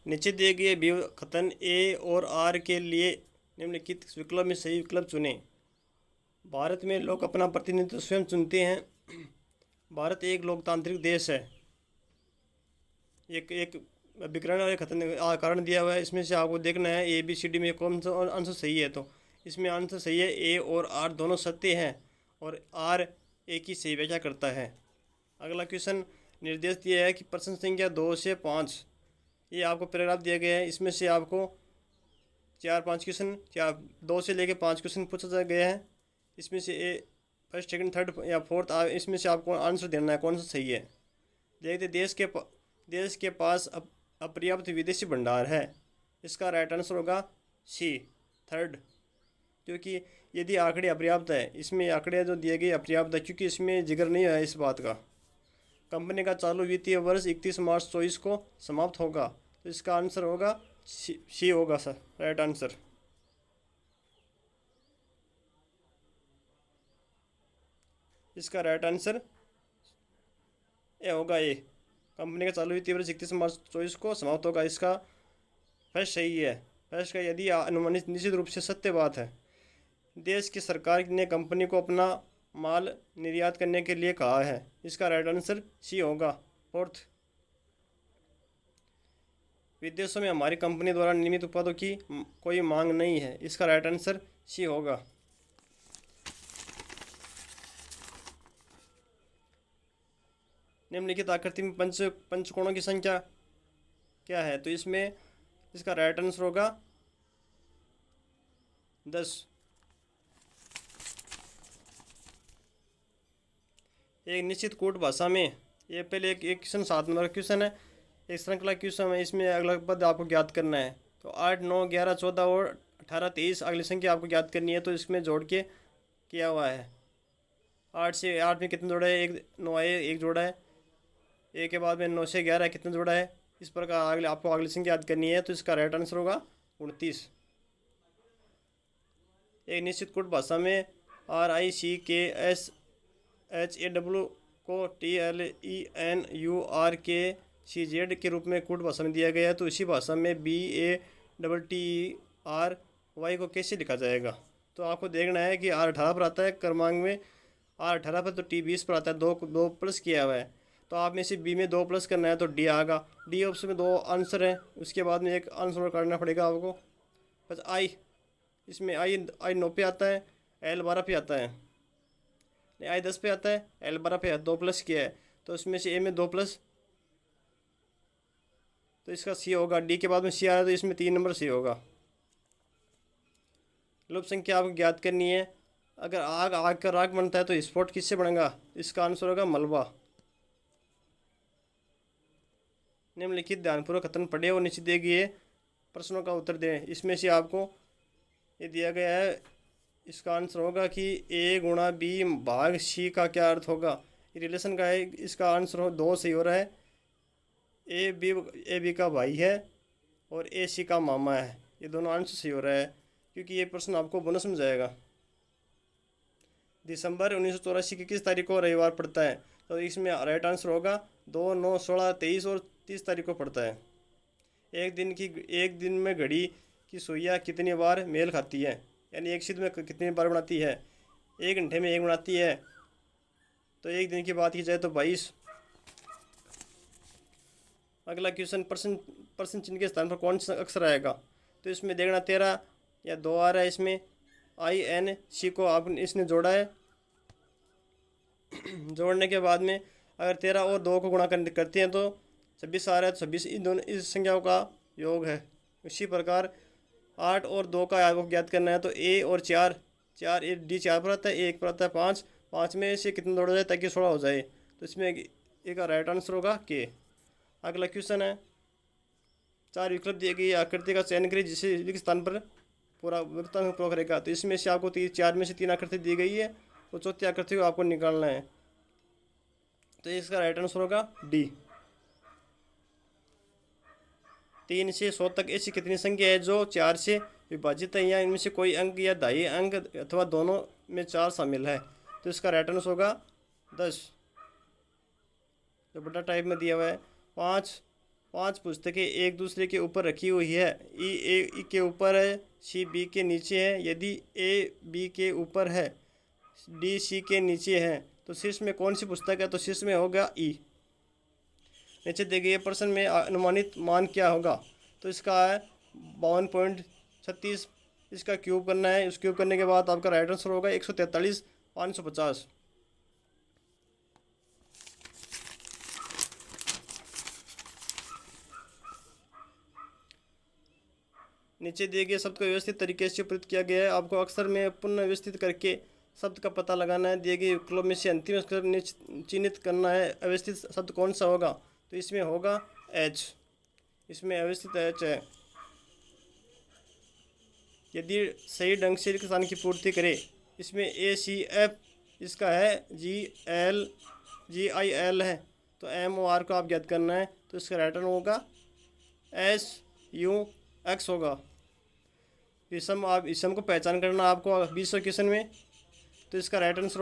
नीचे दिए गए विकथन ए और आर के लिए निम्नलिखित विकल्प में सही विकल्प चुनें। भारत में लोग अपना प्रतिनिधित्व स्वयं चुनते हैं। भारत एक लोकतांत्रिक देश है। एक विकरण और एक कथन कारण दिया हुआ है, इसमें से आपको देखना है ए बी सी डी में कौन सा आंसर सही है। तो इसमें आंसर सही है, ए और आर दोनों सत्य हैं और आर ए की सही व्याख्या करता है। अगला क्वेश्चन निर्देश दिया है कि प्रश्न संख्या 2 से 5, ये आपको पैराग्राफ दिया गया है। इसमें से आपको 4-5 क्वेश्चन, 2 से लेकर 5 क्वेश्चन पूछा गया है। इसमें से फर्स्ट सेकंड थर्ड या फोर्थ, इसमें से आपको आंसर देना है कौन सा सही है। देखते देश के पास अपर्याप्त विदेशी भंडार है। इसका राइट आंसर होगा सी, थर्ड, क्योंकि यदि आंकड़े अपर्याप्त है, इसमें आंकड़े जो दिए गए अपर्याप्त है क्योंकि इसमें जिक्र नहीं है इस बात का। कंपनी का चालू वित्तीय वर्ष 31 मार्च 2024 को समाप्त होगा, तो इसका आंसर होगा सी होगा सर, राइट आंसर। इसका राइट आंसर ए होगा, ए, कंपनी का चालू वित्तीय वर्ष 31 मार्च 2024 को समाप्त होगा। इसका फर्स्ट सही है। फर्स्ट का यदि अनुमानित निश्चित रूप से सत्य बात है। देश की सरकार ने कंपनी को अपना माल निर्यात करने के लिए कहा है। इसका राइट आंसर सी होगा, फोर्थ। विदेशों में हमारी कंपनी द्वारा निर्मित उत्पादों की कोई मांग नहीं है। इसका राइट आंसर सी होगा। निम्नलिखित आकृति में पंचकोणों की संख्या क्या है। तो इसमें इसका राइट आंसर होगा 10। एक निश्चित कोड भाषा में, ये पहले एक क्वेश्चन 7 नंबर का क्वेश्चन है, एक श्रृंखला क्वेश्चन है। इसमें अगला पद आपको ज्ञात करना है। तो 8, 9, 11, 14 और 18, 23 अगली संख्या आपको ज्ञात करनी है। तो इसमें जोड़ के किया हुआ है। 8 से 8 में कितने जोड़ा है, एक 9 है, एक जोड़ा है। एक के बाद में 9 से 11 कितने जोड़ा है। इस प्रकार आपको अगली संख्या याद करनी है। तो इसका राइट आंसर होगा 29। एक निश्चित कोड भाषा में RICKSHAW को TLENURKCZ के रूप में कोड भाषा में दिया गया है। तो इसी भाषा में BATTERY को कैसे लिखा जाएगा। तो आपको देखना है कि R18 पर आता है क्रमांक में, R18 पर, तो T20 पर आता है। दो प्लस किया हुआ है। तो आप में से बी में 2 प्लस करना है तो डी आएगा। डी ऑप्शन में 2 आंसर है, उसके बाद में एक आंसर करना पड़ेगा आपको। बस आई, इसमें आई 9 पे आता है, L 12 पे आता है, आई 10 पे आता है, L 12 पे 2 प्लस किया है। तो इसमें से ए में 2 प्लस, तो इसका सी होगा। डी के बाद में सी आ रहा है तो इसमें 3 नंबर सी होगा। लुप्त संख्या आपको ज्ञात करनी है। अगर आग का राख बनता है तो स्फोट किससे बनेगा। इसका आंसर होगा मलबा। निम्नलिखित ध्यानपूर्वक कथन पढ़े और नीचे दिए गए प्रश्नों का उत्तर दें। इसमें से आपको ये दिया गया है, इसका आंसर होगा कि A गुणा B भाग C का क्या अर्थ होगा। ये रिलेशन का है, इसका आंसर 2 सही हो रहा है। ए बी का भाई है और A C का मामा है। ये दोनों आंसर सही हो रहा है क्योंकि ये प्रश्न आपको बोनस में जाएगा। दिसंबर 1984 की किस तारीख को रविवार पड़ता है। तो इसमें राइट आंसर होगा 2, 9, 16, 23 और 30 तारीख को पड़ता है। एक दिन में घड़ी की सुइयाँ कितनी बार मेल खाती है, यानी एक सिद्ध में कितनी बार बनाती है। 1 घंटे में 1 बनाती है। तो एक दिन की बात की जाए तो 22। अगला क्वेश्चन, प्रश्न चिन्ह के स्थान पर कौन सा अक्षर आएगा। तो इसमें देखना 13 या 2 आ रहा है। इसमें INC को आपने इसने जोड़ा है। जोड़ने के बाद में अगर 13 और 2 को गुणा करते हैं तो 26 आ रहा है। तो 26 इन दोनों इस संख्याओं का योग है। इसी प्रकार 8 और 2 का आपको ज्ञात करना है। तो A और 4 D 4 पर आता है, A 1 पर आता है। 5 में से कितना जोड़ा जाए ताकि 16 हो जाए। तो इसमें एक का राइट आंसर होगा के। अगला क्वेश्चन है, 4 विकल्प दिए गए आकृति का चयन करें जिसे लिखित स्थान पर पूरा करेगा। तो इसमें से आपको 4 में से 3 आकृति दी गई है तो चौथी आकृति को आपको निकालना है। तो इसका राइट आंसर होगा डी। 3 से 100 तक ऐसी कितनी संख्या है जो 4 से विभाजित है या इनमें से कोई अंक या दाई अंक अथवा दोनों में 4 शामिल है। तो इसका राइट आंसर होगा 10, जो बड़ा टाइप में दिया हुआ है। 5, 5 पुस्तकें एक दूसरे के ऊपर रखी हुई है। ई के ऊपर है, सी बी के नीचे है। यदि ए बी के ऊपर है, डी सी के नीचे है, तो शीर्ष में कौन सी पुस्तक है? तो शीर्ष में होगा ई। नीचे देखिए प्रश्न में अनुमानित मान क्या होगा? तो इसका है 52.36। इसका क्यूब करना है। इस क्यूब करने के बाद आपका राइट आंसर होगा 143,550। नीचे दिए गए शब्द को व्यवस्थित तरीके से प्रयुक्त किया गया है। आपको अक्षर में पुनः व्यवस्थित करके शब्द का पता लगाना है। दिए गए विकल्प में से अंतिम अक्षर चिन्हित करना है। अव्यवस्थित शब्द कौन सा होगा? तो इसमें होगा एच। इसमें अव्यवस्थित एच है। यदि सही ढंग से किसान की पूर्ति करे, इसमें ए सी एफ, इसका है जी आई एल है, तो एम ओ आर को आप ज्ञात करना है। तो इसका राइट आंसर होगा एस यू एक्स होगा। इसम को पहचान करना आपको 20 क्वेश्चन में। तो इसका राइट आंसर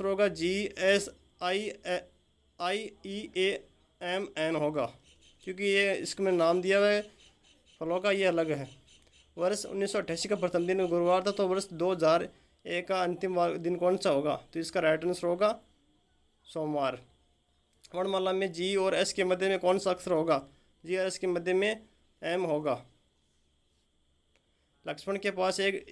होगा GSIEAMN होगा, क्योंकि ये इसमें नाम दिया हुआ है फलों का, ये अलग है। वर्ष 1988 का प्रथम दिन गुरुवार था, तो वर्ष 2001 का अंतिम दिन कौन सा होगा? तो इसका राइट आंसर होगा सोमवार। वर्णमाला में जी और एस के मध्य में कौन सा अक्षर होगा? जी और एस के मध्य में एम होगा। लक्ष्मण के पास एक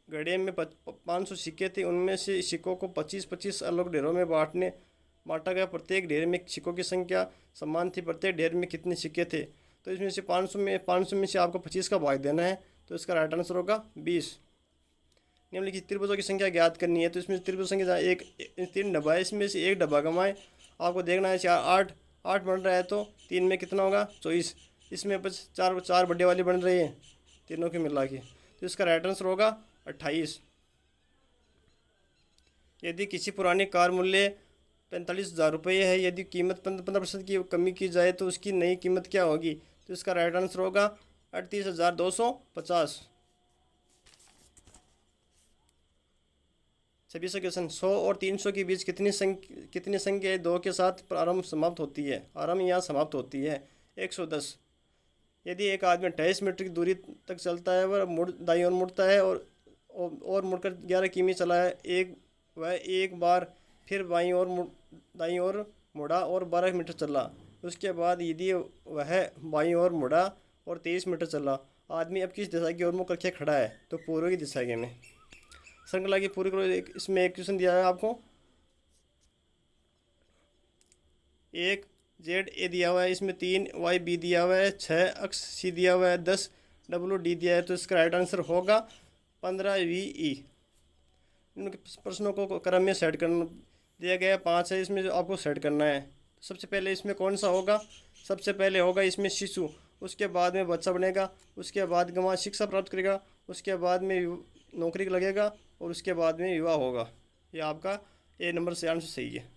घड़े में 500 सिक्के थे। उनमें से सिक्कों को 25-25 अलग ढेरों में बांटा गया। प्रत्येक ढेर में सिक्कों की संख्या समान थी। प्रत्येक ढेर में कितने सिक्के थे? तो इसमें से 500 में से आपको 25 का भाग देना है। तो इसका राइट आंसर होगा 20। निम्नलिखित त्रिभुजों की संख्या ज्ञात करनी है। तो इसमें त्रिभुज संख्या एक 3 डब्बा है, इसमें से एक डब्बा घुमाएं। आपको देखना है 8 बन रहा है, तो 3 में कितना होगा? 24। इसमें बस चार बड़े वाली बन रही है तीनों के मिला के, तो इसका राइट आंसर होगा 28। यदि किसी पुरानी कार मूल्य 45,000 रुपये है, यदि कीमत 15% की कमी की जाए तो उसकी नई कीमत क्या होगी? तो इसका राइट आंसर होगा 38,250। सभी से क्वेश्चन 100 और 300 के बीच कितनी संख्या 2 के साथ आरंभ समाप्त होती है? आरंभ यहाँ समाप्त होती है 110। यदि एक आदमी 28 मीटर की दूरी तक चलता है, वह दाईं ओर मुड़ता है और मुड़कर 11 किमी चला है। वह एक बार फिर दाईं ओर मुड़ा और 12 मीटर चला। उसके बाद यदि वह बाईं ओर मुड़ा और 23 मीटर चला, आदमी अब किस दिशा की ओर मुँह करके खड़ा है? तो पूर्व की दिशा के में। श्रृंखला की पूरी करो। इसमें एक क्वेश्चन दिया है आपको, एक जेड ए दिया हुआ है, इसमें 3 वाई बी दिया हुआ है, 6 एक्स सी दिया हुआ है, 10 डब्ल्यू डी दिया है। तो इसका राइट आंसर होगा 15 वी ई। इन प्रश्नों को क्रम में सेट करना दिया गया है। 5 है, इसमें जो आपको सेट करना है। सबसे पहले इसमें कौन सा होगा? सबसे पहले होगा इसमें शिशु, उसके बाद में बच्चा बनेगा, उसके बाद गंवार शिक्षा प्राप्त करेगा, उसके बाद में नौकरी लगेगा और उसके बाद में विवाह होगा। ये आपका ए नंबर से आंसर सही है।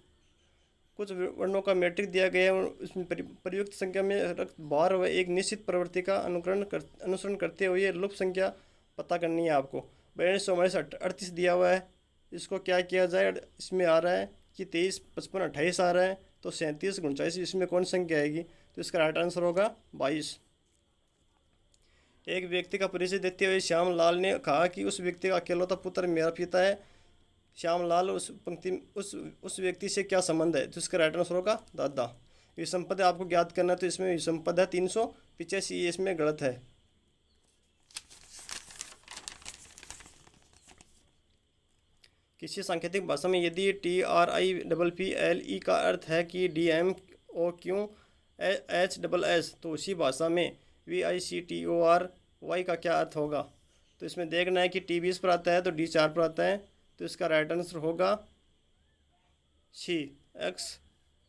कुछ वर्णों का दिया गया है, उसमें प्रयुक्त संख्या में रक्त बार व एक निश्चित प्रवृत्ति का अनुसरण करते हुए लुप्त संख्या पता करनी है आपको। 42 38 दिया हुआ है, इसको क्या किया जाए? इसमें आ रहा है कि 23 55 28 आ रहा है, तो 37 49 इसमें कौन संख्या आएगी? तो इसका राइट आंसर होगा 22। एक व्यक्ति का परिचय देते हुए श्यामलाल ने कहा कि उस व्यक्ति का अकेलौता पुत्र मेरा पिता है। श्यामलाल उस व्यक्ति से क्या संबंध है? तो इसका राइट आंसर होगा दादा। विषम पद आपको ज्ञात करना है, तो इसमें विषम पद है 385, ये इसमें गलत है। किसी सांकेतिक भाषा में यदि TRIPPLE का अर्थ है कि DMOQHSS, तो उसी भाषा में VICTORY का क्या अर्थ होगा? तो इसमें देखना है कि T 20 पर आता है तो D 4 पर आता है, तो इसका राइट आंसर होगा सी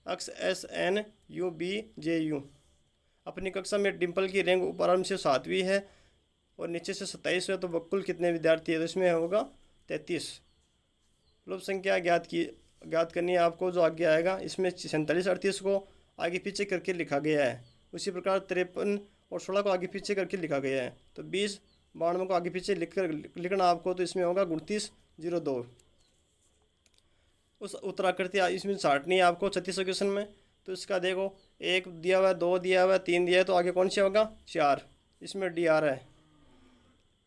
XSNUBJU। अपनी कक्षा में डिम्पल की रैंक प्रारंभ से 7वीं है और नीचे से 27 है, तो कुल कितने विद्यार्थी है? तो इसमें होगा 33। लुप्त संख्या ज्ञात करनी है आपको, जो आगे आएगा। इसमें 47 38 को आगे पीछे करके लिखा गया है। उसी प्रकार 53 और 16 को आगे पीछे करके लिखा गया है। तो 20 92 को आगे पीछे लिखना आपको, तो इसमें होगा 29 02। उस उत्तराकृति इसमें छाटनी है आपको 3600 क्वेश्चन में। तो इसका देखो, एक दिया हुआ है, दो दिया हुआ है, तीन दिया है, तो आगे कौन सा होगा? 4। इसमें डी आ रहा है।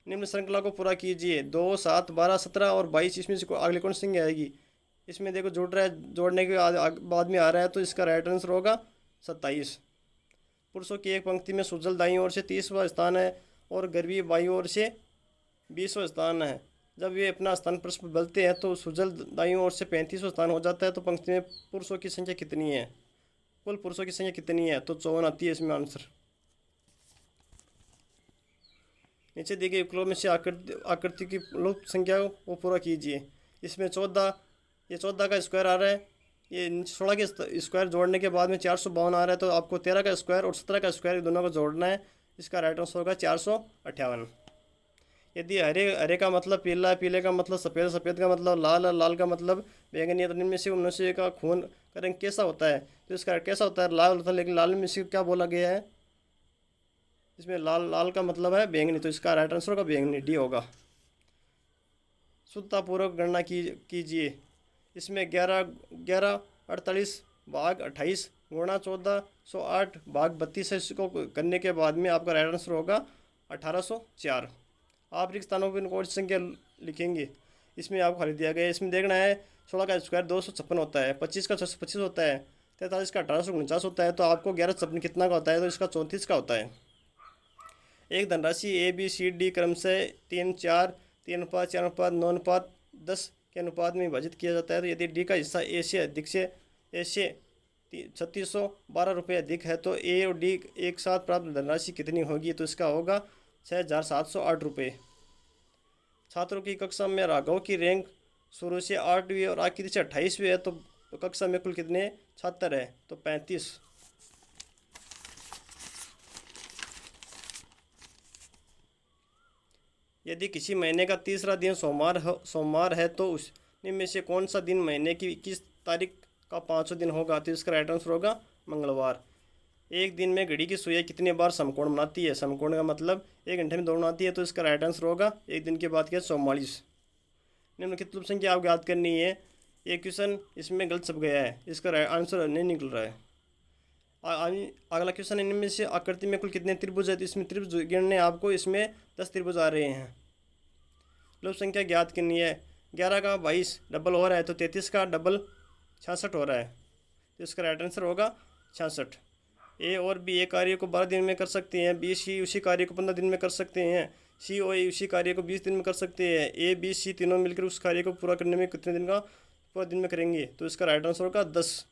निम्न श्रृंखला को पूरा कीजिए। 2, 7, 12, 17 और 22, इसमें से अगले कौन सी संख्या आएगी? इसमें देखो जुड़ रहा है, जोड़ने के बाद में आ रहा है, तो इसका राइट आंसर होगा 27। पुरुषों की एक पंक्ति में सुजल दाईं ओर से 30वां स्थान है और गर्वी बाईं ओर से 20वां स्थान है। जब ये अपना स्थान परस्पर बदलते हैं तो सुजल दाईं ओर से 35वां स्थान हो जाता है। तो पंक्ति में पुरुषों की संख्या कितनी है? कुल पुरुषों की संख्या कितनी है? तो 54 आती है इसमें आंसर। नीचे दी गई विकल्पों में से आकृति की लुप्त संख्या को पूरा कीजिए। इसमें 14, ये 14 का स्क्वायर आ रहा है, ये 16 के स्क्वायर जोड़ने के बाद में 452 आ रहा है, तो आपको 13 का स्क्वायर और 17 का स्क्वायर दोनों को जोड़ना है। इसका राइट आंसर होगा 458। यदि हरे का मतलब पीला है, पीले का मतलब सफ़ेद, सफ़ेद का मतलब लाल है, लाल का मतलब बैंगनी है, तो इनमें से मनुष्य का खून का रंग कैसा होता है? तो इसका कैसा होता है? लाल होता है। लेकिन लाल में से क्या बोला गया है? इसमें लाल का मतलब है बैंगनी, तो इसका राइट आंसर होगा बैंगनी, डी होगा। शुद्धतापूर्वक गणना कीजिए। इसमें 11 48 भाग 28 गुणा 1408 भाग 32 है। इसको करने के बाद में आपका राइट आंसर होगा 1804। आप रिक्त स्थानों पर कौन सी संख्या लिखेंगे? इसमें आपको खाली दिया गया है। इसमें देखना है 16 का स्क्वायर 256 होता है, 25 का 625 होता है, 43 का 1849 होता है, तो आपको 1156 कितना का होता है? तो इसका 34 का होता है। एक धनराशि ए बी सी डी क्रमशः 3, 4, 3 अनुपात, 4 अनुपात, 9 अनुपात 10 के अनुपात में विभाजित किया जाता है। तो यदि डी का हिस्सा ए से 3612 रुपये अधिक है तो ए और डी एक साथ प्राप्त धनराशि कितनी होगी? तो इसका होगा 6708 रुपये। छात्रों की कक्षा में राघव की रैंक शुरू से 8वीं और आखिरी से 28वीं है, तो कक्षा में कुल कितने छात्र है? तो 35। यदि किसी महीने का तीसरा दिन सोमवार है तो उसमें से कौन सा दिन महीने की 21 तारीख का 5वां दिन होगा? तो इसका राइट आंसर होगा मंगलवार। एक दिन में घड़ी की सुइयाँ कितनी बार समकोण बनाती है? समकोण का मतलब 1 घंटे में 2 बनाती है, तो इसका राइट आंसर होगा एक दिन के बाद क्या 44। निम्नलिखित लुप्त संख्या आपको याद करनी है। ये क्वेश्चन इसमें गलत छप गया है, इसका राइट आंसर नहीं निकल रहा है। अगला क्वेश्चन है, इनमें से आकृति में कुल कितने त्रिभुज है? तो इसमें त्रिभुज गिनने आपको इसमें 10 त्रिभुज आ रहे हैं। लुप्त संख्या ज्ञात करनी है। 11 का 22 डबल हो रहा है, तो 33 का डबल 66 हो रहा है, तो इसका राइट आंसर होगा 66। ए और बी एक कार्य को 12 दिन में कर सकते हैं, बी सी उसी कार्य को 15 दिन में कर सकते हैं, सी और ए उसी कार्य को 20 दिन में कर सकते हैं। ए बी सी तीनों मिलकर उस कार्य को पूरा करने में कितने दिन में करेंगे? तो इसका राइट आंसर होगा 10।